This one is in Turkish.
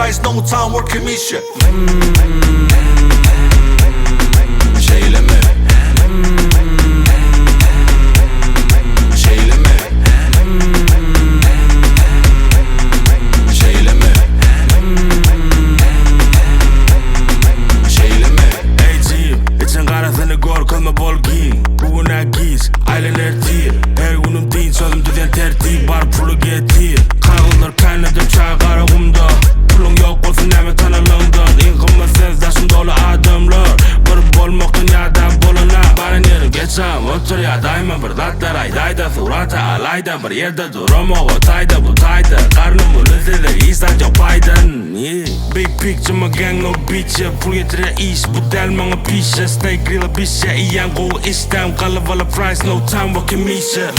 price, no time working mission. Şeýlemi. Şeýlemi. Şeýlemi. Şeýlemi. Ejim, içiň garasyny gör kılma bol giň. Bugüne giz, aylanar tir. Her günüm din sözüm düzen tertip. Bar pulu getir. Kayğıldır kaynadım çay kara kumda. Pulun yok olsun näme tanalığından. İn kımmasız daşım dolu adamlar. Bir bolmakın yada bolana. Barın yerim geçam otur ya daima bir zatlar aydayda. Surata alayda bir yerde duramam o tayda bu tayda. Karnım ölüzede insan çok paydan. Big picture my gang no bitch. Pul getirir iş bu del mana pişe. Snake grilla bitch. Ýan go istem kalabalık price no time working mission.